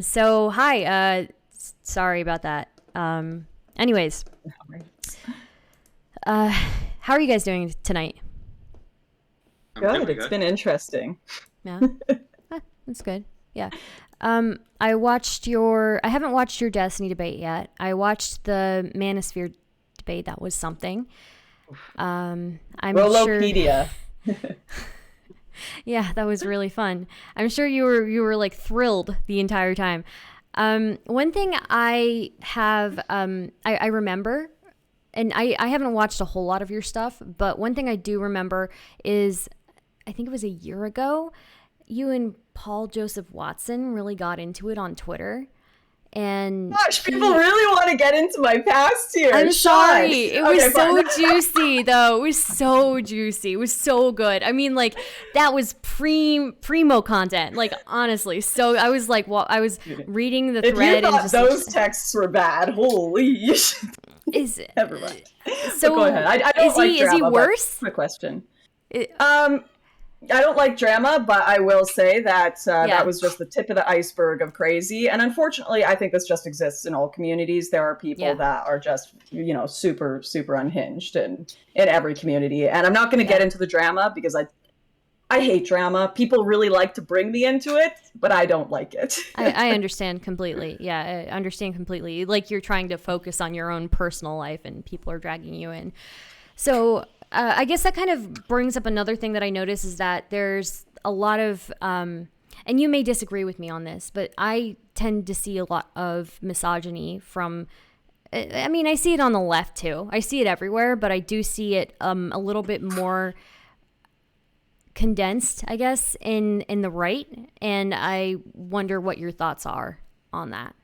So, hi. Sorry about that. Anyways, how are you guys doing tonight? Good. It's been interesting. Yeah, that's good. Yeah. I haven't watched your Destiny debate yet. I watched the Manosphere debate. That was something. I'm sure. Rolopedia. Yeah, that was really fun. I'm sure you were like thrilled the entire time. One thing I remember, and I haven't watched a whole lot of your stuff, but one thing I do remember is I think it was a year ago, you and Paul Joseph Watson really got into it on Twitter. And Gosh, people really want to get into my past here. I'm Shots. sorry. It Okay, was so fine. juicy, though. It was so juicy. It was so good. I mean, like, that was primo content. Like, honestly. So I was like, well, I was reading the If you thread and thought just those texts were bad, holy shit. is Never mind. But go so ahead. I don't is like he drama, but worse? quick question. It, I don't like drama, but I will say that that yeah. was just the tip of the iceberg of crazy. And unfortunately, I think this just exists in all communities. There are people Yeah. that are just, super, super unhinged in every community. And I'm not going to Yeah. get into the drama because I hate drama. People really like to bring me into it, but I don't like it. I understand completely. Yeah, I understand completely. Like, you're trying to focus on your own personal life and people are dragging you in. So I guess that kind of brings up another thing that I notice is that there's a lot of, and you may disagree with me on this, but I tend to see a lot of misogyny from, I mean, I see it on the left too. I see it everywhere, but I do see it a little bit more condensed, I guess, in the right. And I wonder what your thoughts are on that.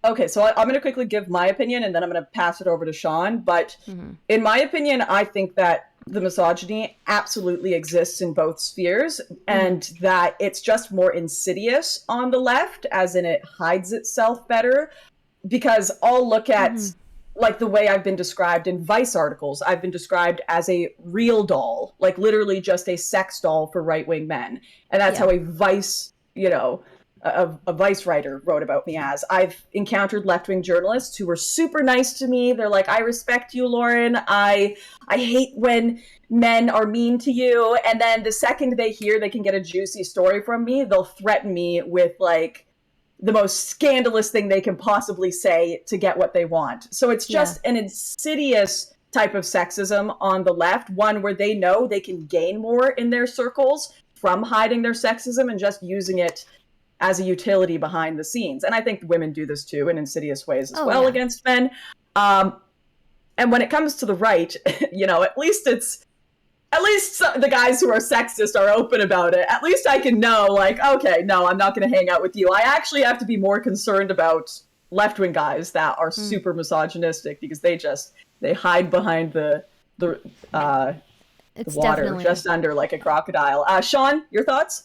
Okay, so I'm going to quickly give my opinion and then I'm going to pass it over to Sean. But Mm-hmm. in my opinion, I think that the misogyny absolutely exists in both spheres Mm-hmm. and that it's just more insidious on the left, as in it hides itself better. Because I'll look at, Mm-hmm. like, the way I've been described in Vice articles, I've been described as a real doll, like literally just a sex doll for right wing men. And that's Yeah. how a Vice, a Vice writer wrote about me as. I've encountered left wing journalists who were super nice to me. They're like, I respect you, Lauren. I hate when men are mean to you. And then the second they hear they can get a juicy story from me, they'll threaten me with, like, the most scandalous thing they can possibly say to get what they want. So it's Yeah. just an insidious type of sexism on the left, one where they know they can gain more in their circles from hiding their sexism and just using it as a utility behind the scenes. And I think women do this too in insidious ways as Oh, well yeah. against men. Um, and when it comes to the right, at least the guys who are sexist are open about it. At least I can know, like, okay, no, I'm not going to hang out with you. I actually have to be more concerned about left-wing guys that are Mm. super misogynistic because they hide behind the It's water definitely. just under like a crocodile. Sean, your thoughts?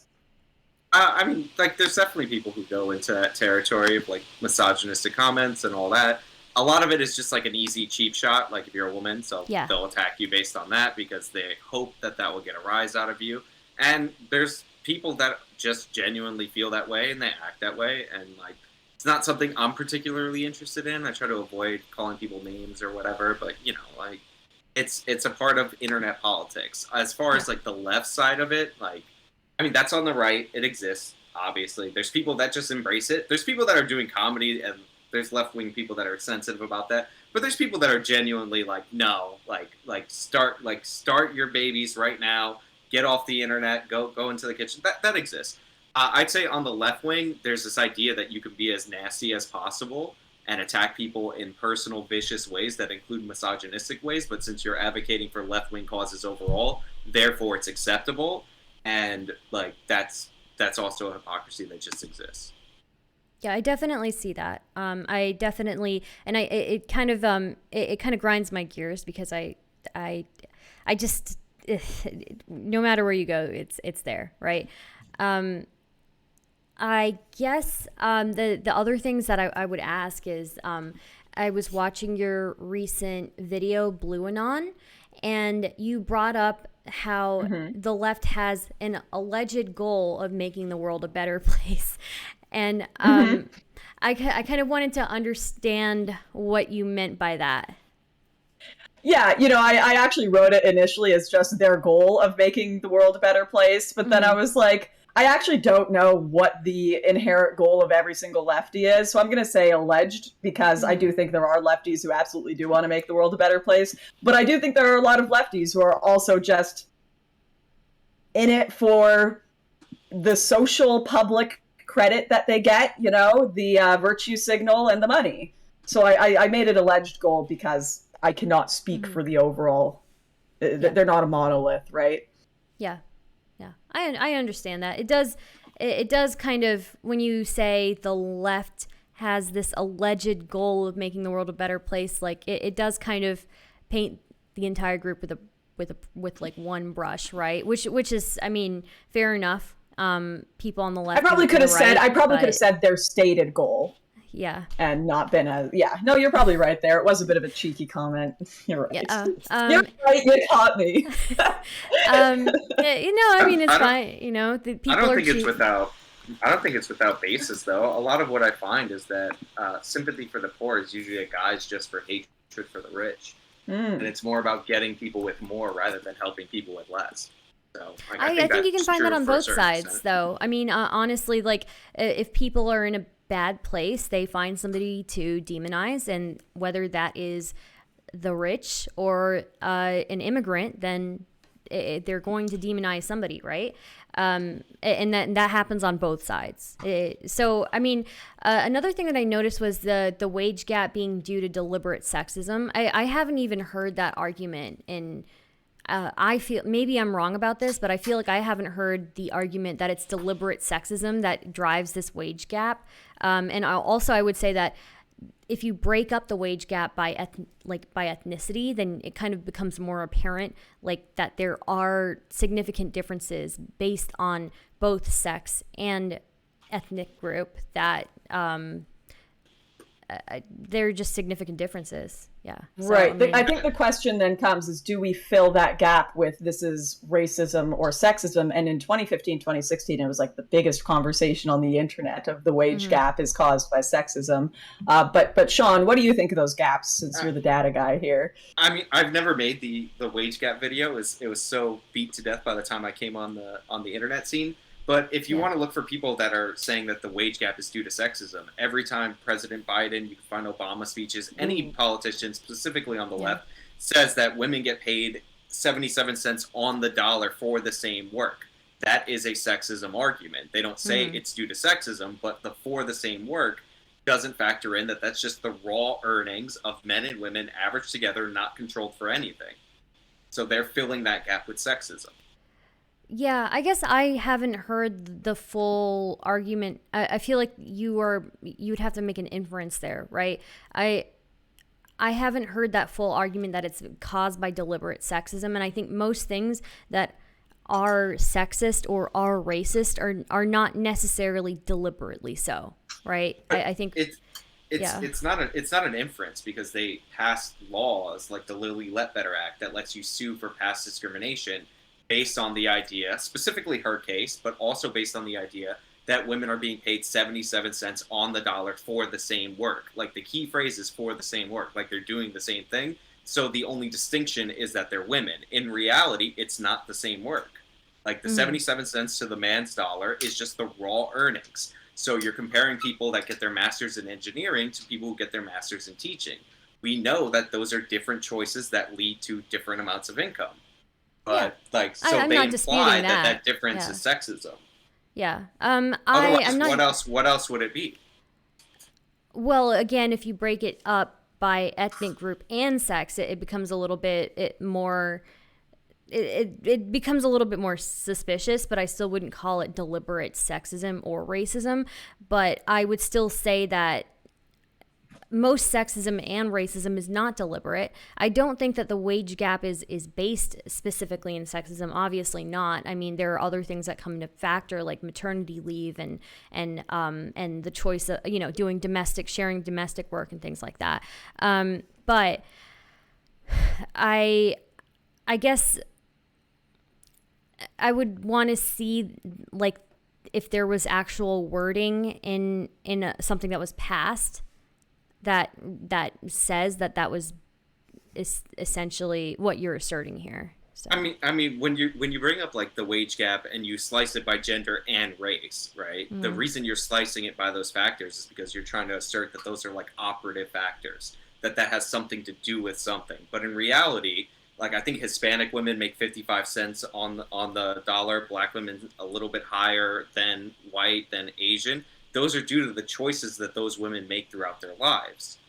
I mean, like, there's definitely people who go into that territory of, like, misogynistic comments and all that. A lot of it is just, like, an easy, cheap shot, like, if you're a woman, so Yeah. they'll attack you based on that because they hope that that will get a rise out of you. And there's people that just genuinely feel that way and they act that way, and, like, it's not something I'm particularly interested in. I try to avoid calling people names or whatever, but, like, it's a part of internet politics. As far Yeah. as, like, the left side of it, like, I mean, that's on the right. It exists, obviously. There's people that just embrace it. There's people that are doing comedy, and there's left-wing people that are sensitive about that. But there's people that are genuinely like, no, start your babies right now. Get off the internet. Go into the kitchen. That exists. I'd say on the left wing, there's this idea that you can be as nasty as possible and attack people in personal, vicious ways that include misogynistic ways. But since you're advocating for left-wing causes overall, therefore it's acceptable. And, like, that's also a hypocrisy that just exists. Yeah, I definitely see that. I definitely, and it kind of it kind of grinds my gears because I I just no matter where you go, it's there, right? Um, I guess the other things that I would ask is I was watching your recent video, Blue Anon, and you brought up how Mm-hmm. the left has an alleged goal of making the world a better place. And I kind of wanted to understand what you meant by that. Yeah, I actually wrote it initially as just their goal of making the world a better place, but then I was like, I actually don't know what the inherent goal of every single lefty is, so I'm going to say alleged, because I do think there are lefties who absolutely do want to make the world a better place, but I do think there are a lot of lefties who are also just in it for the social public credit that they get, the virtue signal and the money. So I made it alleged goal because I cannot speak for the overall. They're not a monolith, right? Yeah, yeah, I understand that. It does kind of, when you say the left has this alleged goal of making the world a better place, like it does kind of paint the entire group with like one brush, right? Which is, I mean, fair enough. People on the left. I probably could have said their stated goal. Yeah. And not been no, you're probably right there. It was a bit of a cheeky comment. You're right. Yeah, you're right, you caught me. I mean, it's fine. The people I don't think it's without basis, though. A lot of what I find is that sympathy for the poor is usually a guise just for hatred for the rich. And it's more about getting people with more rather than helping people with less. So I think you can find that on both sides, though. I mean, honestly, like, if people are in a bad place, they find somebody to demonize, and whether that is the rich or an immigrant, then they're going to demonize somebody, right? And that happens on both sides. So, I mean, another thing that I noticed was the wage gap being due to deliberate sexism. I haven't even heard that argument in. I feel, maybe I'm wrong about this, but I feel like I haven't heard the argument that it's deliberate sexism that drives this wage gap. And I would say that if you break up the wage gap by ethnicity, then it kind of becomes more apparent, like, that there are significant differences based on both sex and ethnic group, that they're just significant differences. Yeah. So, right. I think the question then comes is, do we fill that gap with this is racism or sexism? And in 2015, 2016, it was like the biggest conversation on the internet of the wage gap is caused by sexism. But Sean, what do you think of those gaps, since you're the data guy here? I mean, I've never made the wage gap video. It was so beat to death by the time I came on the internet scene. But if you want to look for people that are saying that the wage gap is due to sexism, every time President Biden, you can find Obama speeches, any politician, specifically on the left, says that women get paid 77 cents on the dollar for the same work. That is a sexism argument. They don't say it's due to sexism, but the for the same work doesn't factor in that that's just the raw earnings of men and women averaged together, not controlled for anything. So they're filling that gap with sexism. Yeah, I guess I haven't heard the full argument. I feel like you would have to make an inference there, right? I haven't heard that full argument that it's caused by deliberate sexism, and I think most things that are sexist or are racist are not necessarily deliberately so, right? I think it's not an inference, because they passed laws like the Lilly Ledbetter Act that lets you sue for past discrimination, based on the idea, specifically her case, but also based on the idea that women are being paid 77 cents on the dollar for the same work. Like, the key phrase is for the same work, like they're doing the same thing. So the only distinction is that they're women. In reality, it's not the same work. Like, the 77 cents to the man's dollar is just the raw earnings. So you're comparing people that get their master's in engineering to people who get their master's in teaching. We know that those are different choices that lead to different amounts of income. But I'm they not imply disputing that difference is sexism. Yeah. Otherwise, what else would it be? Well, again, if you break it up by ethnic group and sex, it becomes a little bit more. It becomes a little bit more suspicious, but I still wouldn't call it deliberate sexism or racism. But I would still say that most sexism and racism is not deliberate. I don't think that the wage gap is based specifically in sexism. Obviously not. I mean, there are other things that come into factor, like maternity leave and the choice of, doing sharing domestic work and things like that. But I guess I would want to see, like, if there was actual wording in something that was passed that says that was essentially what you're asserting here. So. I mean, when you bring up like the wage gap and you slice it by gender and race, right? The reason you're slicing it by those factors is because you're trying to assert that those are like operative factors, that has something to do with something. But in reality, like I think Hispanic women make 55 cents on the dollar, Black women a little bit higher than white, than Asian. Those are due to the choices that those women make throughout their lives.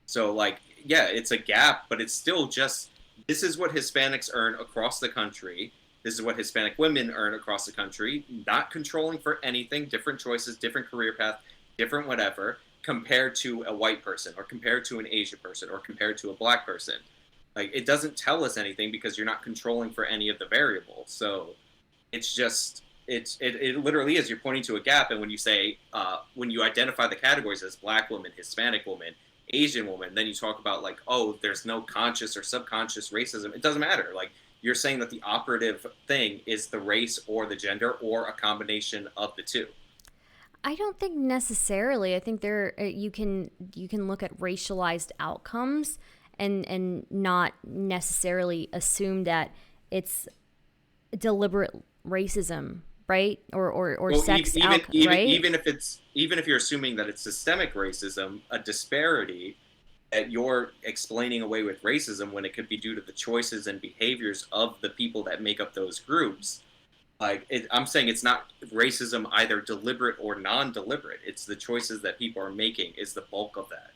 So like, yeah, it's a gap, but it's still just, this is what Hispanics earn across the country. This is what Hispanic women earn across the country, not controlling for anything, different choices, different career path, different whatever, compared to a white person or compared to an Asian person or compared to a Black person. Like, it doesn't tell us anything because you're not controlling for any of the variables. So it's just, it literally is, you're pointing to a gap. And when you say, when you identify the categories as Black woman, Hispanic woman, Asian woman, then you talk about like, oh, there's no conscious or subconscious racism. It doesn't matter. Like, you're saying that the operative thing is the race or the gender or a combination of the two. I don't think necessarily. I think you can look at racialized outcomes and not necessarily assume that it's deliberate racism, right? Or well, sex outcome, right? Even if you're assuming that it's systemic racism, a disparity that you're explaining away with racism when it could be due to the choices and behaviors of the people that make up those groups. Like, I'm saying it's not racism either deliberate or non-deliberate. It's the choices that people are making is the bulk of that.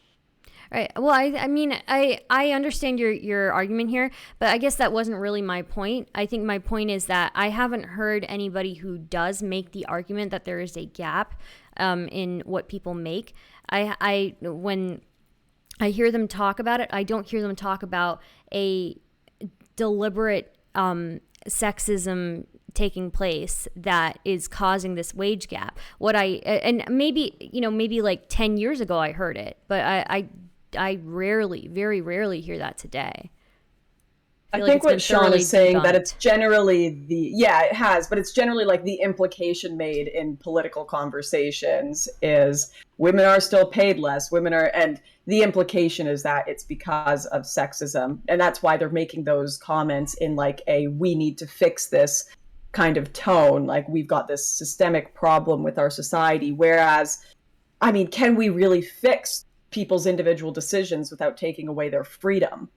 Right. Well, I mean, I understand your argument here, but I guess that wasn't really my point. I think my point is that I haven't heard anybody who does make the argument that there is a gap in what people make. When I hear them talk about it, I don't hear them talk about a deliberate sexism taking place that is causing this wage gap. And maybe like 10 years ago I heard it, but I rarely, very rarely hear that today. I think what Sean is saying that it's generally it has, but it's generally like the implication made in political conversations is women are still paid less, and the implication is that it's because of sexism. And that's why they're making those comments in like we need to fix this kind of tone. Like, we've got this systemic problem with our society. Whereas, I mean, can we really fix people's individual decisions without taking away their freedom?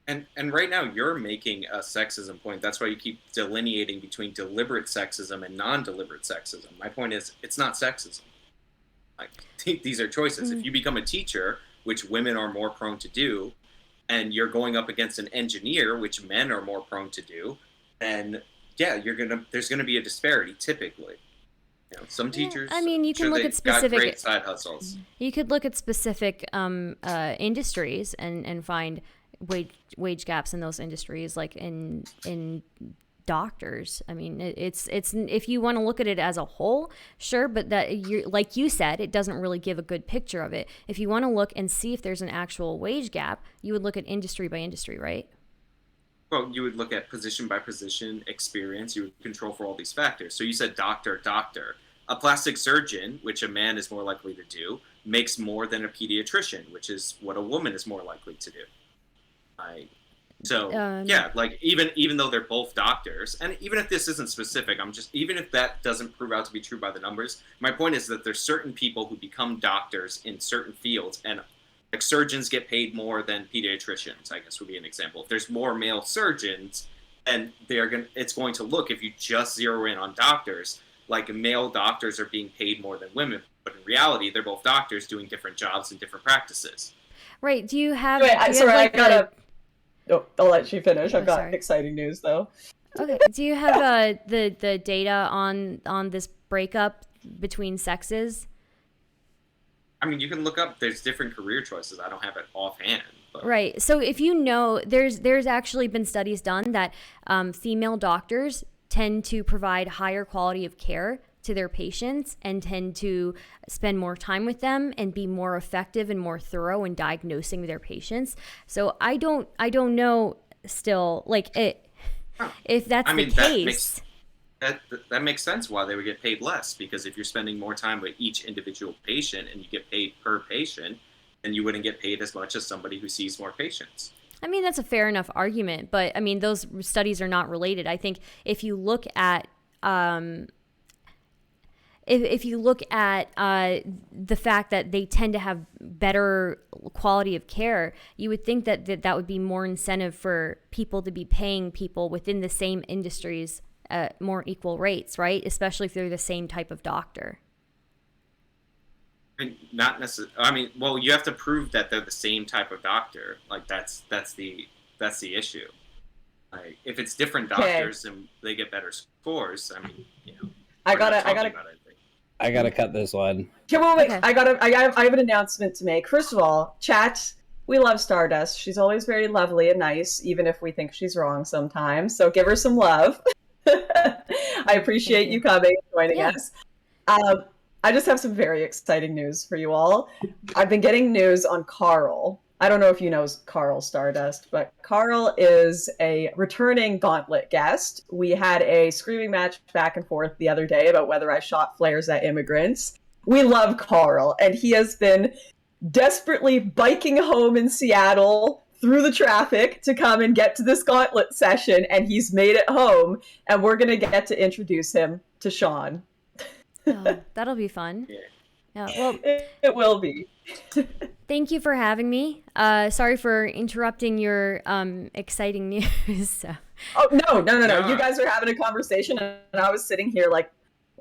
And right now you're making a sexism point. That's why you keep delineating between deliberate sexism and non-deliberate sexism. My point is, it's not sexism. Like, these are choices. If you become a teacher, which women are more prone to do, and you're going up against an engineer, which men are more prone to do, then yeah, there's gonna be a disparity typically. You know, some teachers. I mean, you can look at specific got great side hustles. You could look at specific industries and find wage gaps in those industries, like in doctors. I mean, it's if you want to look at it as a whole, sure, but like you said, it doesn't really give a good picture of it. If you want to look and see if there's an actual wage gap, you would look at industry by industry, right? Well, you would look at position by position, experience. You would control for all these factors. So you said doctor. A plastic surgeon, which a man is more likely to do, makes more than a pediatrician, which is what a woman is more likely to do. Like even though they're both doctors, and even if this isn't specific, even if that doesn't prove out to be true by the numbers, my point is that there's certain people who become doctors in certain fields, and like surgeons get paid more than pediatricians, I guess would be an example. If there's more male surgeons, then it's going to look, if you just zero in on doctors, like male doctors are being paid more than women, but in reality, they're both doctors doing different jobs and different practices. Right. Do you have? I'll let you finish. I've got exciting news though. Okay. Do you have the data on this breakup between sexes? I mean, you can look up. There's different career choices. I don't have it offhand. But. Right. So if you know, there's actually been studies done that female doctors tend to provide higher quality of care to their patients and tend to spend more time with them and be more effective and more thorough in diagnosing their patients. So I don't know still, like, if that's the case. that makes sense why they would get paid less, because if you're spending more time with each individual patient and you get paid per patient, then you wouldn't get paid as much as somebody who sees more patients. I mean, that's a fair enough argument, but I mean, those studies are not related. I think if you look at if you look at the fact that they tend to have better quality of care, you would think that that would be more incentive for people to be paying people within the same industries at more equal rates, right? Especially if they're the same type of doctor. Not necessarily. I mean, well, you have to prove that they're the same type of doctor. Like that's the issue. Like if it's different doctors and they get better scores, I mean, I gotta cut this one. Okay, well, wait. Okay. I have an announcement to make. First of all, chat. We love Stardust. She's always very lovely and nice, even if we think she's wrong sometimes. So give her some love. I appreciate you coming and joining us. I just have some very exciting news for you all. I've been getting news on Carl. I don't know if you know Carl Stardust, but Carl is a returning Gauntlet guest. We had a screaming match back and forth the other day about whether I shot flares at immigrants. We love Carl, and he has been desperately biking home in Seattle through the traffic to come and get to this Gauntlet session, and he's made it home, and we're going to get to introduce him to Sean. Oh, that'll be fun. Yeah, well, it will be. Thank you for having me. Sorry for interrupting your exciting news. So. Oh, no. You guys are having a conversation, and I was sitting here like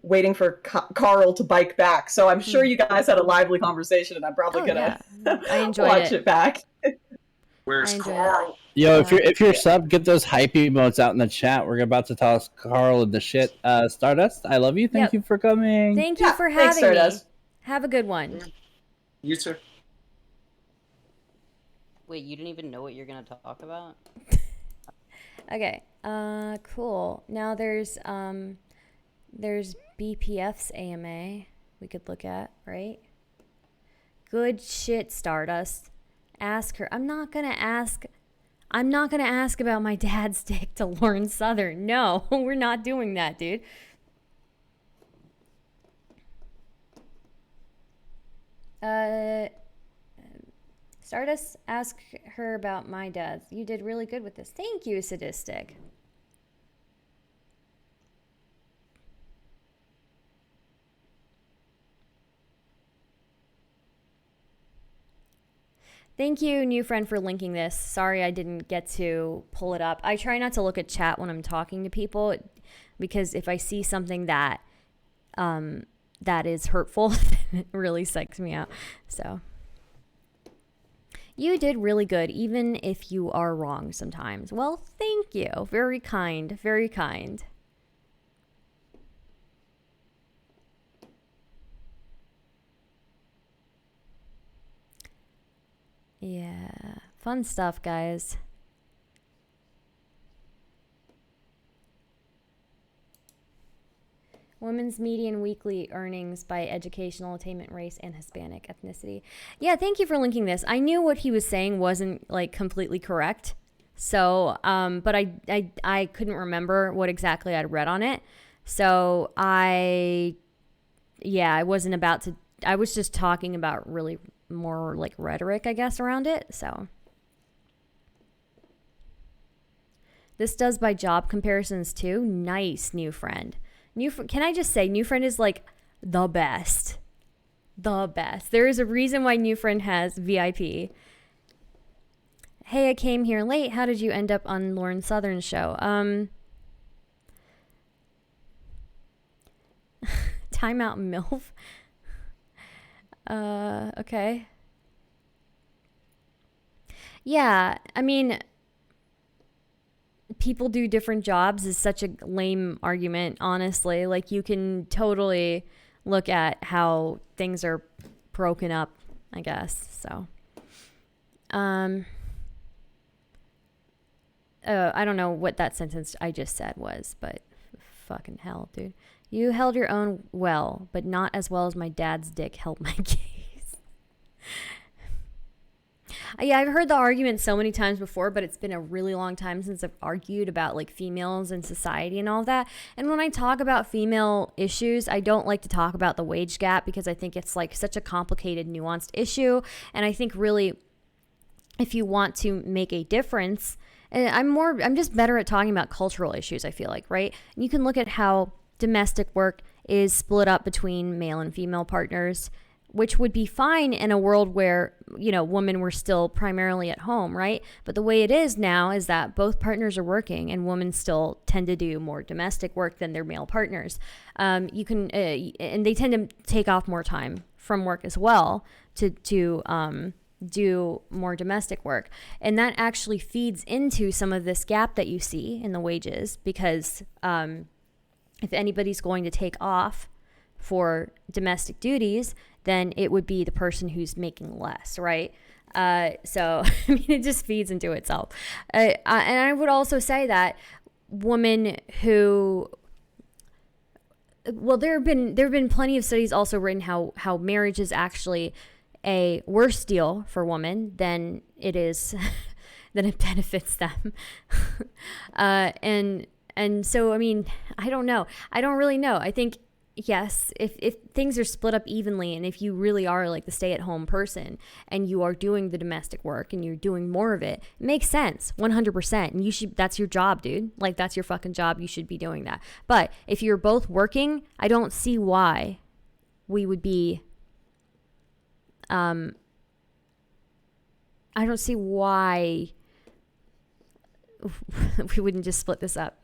waiting for Carl to bike back. So I'm sure you guys had a lively conversation, and I'm probably gonna I enjoyed watch it back. Where's Carl? Yo, if you're sub, get those hype emotes out in the chat. We're about to toss Carl in the shit. Stardust, I love you. Thank you for coming. Thank you for having me. Have a good one. You too. Wait, you didn't even know what you're gonna talk about? Okay. Cool. Now there's BPF's AMA we could look at, right? Good shit, Stardust. Ask her. I'm not gonna ask about my dad's dick to Lauren Southern. No, we're not doing that, dude. Stardust, ask her about my dad. You did really good with this. Thank you, Sadistic. Thank you, new friend, for linking this. Sorry I didn't get to pull it up. I try not to look at chat when I'm talking to people because if I see something that is hurtful, it really psychs me out. So you did really good, even if you are wrong sometimes. Well, thank you. Very kind. Very kind. Yeah, fun stuff, guys. Women's median weekly earnings by educational attainment, race, and Hispanic ethnicity. Yeah, thank you for linking this. I knew what he was saying wasn't like completely correct. So, but I couldn't remember what exactly I'd read on it. So I wasn't about to, I was just talking about really more like rhetoric, I guess, around it. So this does by job comparisons too. Nice, new friend. Can I just say, new friend is like the best. The best. There is a reason why new friend has VIP. Hey, I came here late. How did you end up on Lauren Southern's show? Timeout MILF. Okay. Yeah, I mean, people do different jobs is such a lame argument, honestly. Like, you can totally look at how things are broken up, I guess. So, I don't know what that sentence I just said was, but fucking hell, dude. You held your own well, but not as well as my dad's dick held my case. Yeah, I've heard the argument so many times before, but it's been a really long time since I've argued about like females and society and all of that. And when I talk about female issues, I don't like to talk about the wage gap because I think it's like such a complicated, nuanced issue. And I think really, if you want to make a difference, and I'm just better at talking about cultural issues, I feel like, right? And you can look at how domestic work is split up between male and female partners, which would be fine in a world where, women were still primarily at home, right? But the way it is now is that both partners are working and women still tend to do more domestic work than their male partners. And they tend to take off more time from work as well to do more domestic work. And that actually feeds into some of this gap that you see in the wages because if anybody's going to take off for domestic duties, then it would be the person who's making less, right? So, I mean, it just feeds into itself. And I would also say that women who, well, there have been plenty of studies also written how marriage is actually a worse deal for women than it is, than it benefits them. And so, I mean, I don't know. I don't really know. I think, yes, if things are split up evenly and if you really are like the stay-at-home person and you are doing the domestic work and you're doing more of it, it makes sense 100%. And that's your job, dude. Like, that's your fucking job. You should be doing that. But if you're both working, I don't see why we would be I don't see why we wouldn't just split this up,